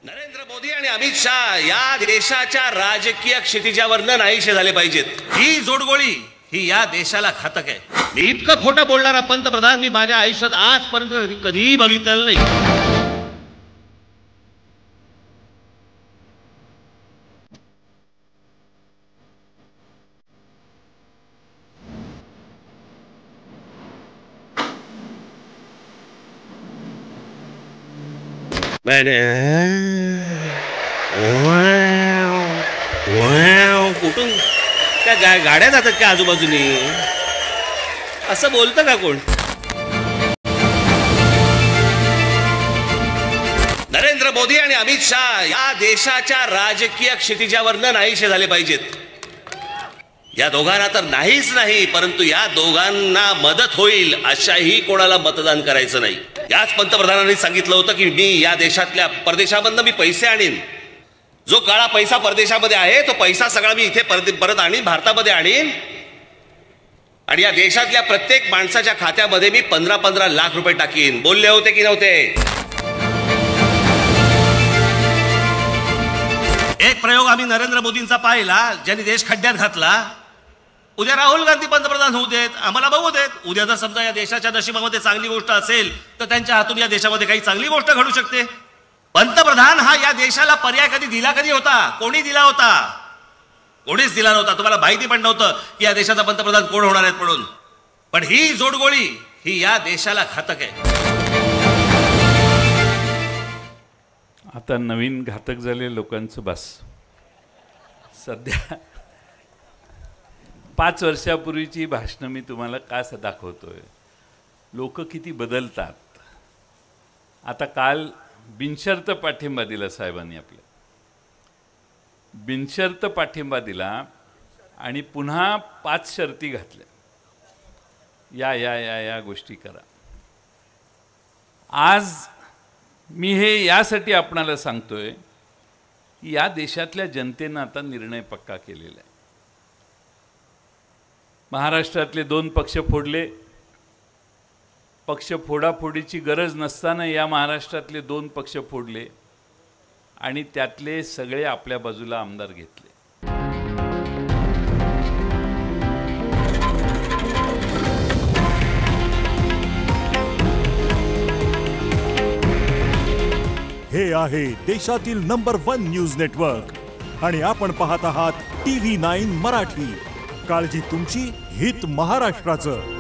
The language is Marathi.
नरेंद्र मोदी आणि अमित शाह या देशाच्या राजकीय क्षितिजावरनं नाहीसे झाले पाहिजेत. ही जोडगोळी ही या देशाला घातक आहे. मी इतकं खोटं बोलणारा पंतप्रधान मी माझ्या आयुष्यात आजपर्यंत कधीही बघितलेलं नाही. कुठून त्या गाड्या जातात का आजूबाजूनी? असं बोलतं का कोण? नरेंद्र मोदी आणि अमित शाह या देशाच्या राजकीय क्षितिजावरनं नाहीसे झाले पाहिजेत. या दोघांना तर नाहीच नाही, परंतु या दोघांना मदत होईल अशाही कोणाला मतदान करायचं नाही. याच पंतप्रधानांनी सांगितलं होतं की मी या देशातल्या परदेशामधनं मी पैसे आणीन. जो काळा पैसा परदेशामध्ये आहे तो पैसा सगळा मी इथे परत आणीन, भारतामध्ये आणीन. आणि या देशातल्या प्रत्येक माणसाच्या खात्यामध्ये मी 15-15 लाख रुपये टाकीन. बोलले होते की नव्हते? एक प्रयोग आम्ही नरेंद्र मोदींचा पाहिला, ज्यांनी देश खड्ड्यात घातला. उद्या राहुल गांधी पंतप्रधान होऊ देत, आम्हाला बघू देत. उद्या जर समजा या देशाच्या नशिबामध्ये चांगली गोष्ट असेल तर त्यांच्या हातून या देशामध्ये काही चांगली गोष्ट घडू शकते. पंतप्रधान हा या देशाला पर्याय कधी होता? कोणी दिला होता? कोणीच दिला नव्हता. तुम्हाला माहिती पण नव्हतं की या देशाचा पंतप्रधान कोण होणार आहेत म्हणून. पण ही जोडगोळी ही या देशाला घातक आहे. आता नवीन घातक झाले लोकांचं बस. सध्या 5 वर्षापूर्वीची भाषणं मी तुम्हाला का दाखवतोय? लोक किती बदलतात. आता काल बिनशर्त पाठिंबा दिला साहेबांनी, आपल्या बिनशर्त पाठिंबा दिला आणि पुन्हा 5 शर्ती घातल्या. या या या या गोष्टी करा. आज मी हे यासाठी आपणाला सांगतोय की या देशातल्या जनतेनं आता निर्णय पक्का केलेला आहे. महाराष्ट्रातले 2 पक्ष फोडले. पक्ष फोडाफोडीची गरज नसताना या महाराष्ट्रातले 2 पक्ष फोडले आणि त्यातले सगळे आपल्या बाजूला आमदार घेतले. हे आहे देशातील नंबर 1 न्यूज नेटवर्क आणि आपण पाहत आहात TV9 मराठी. काळजी तुमची, हित महाराष्ट्राचं.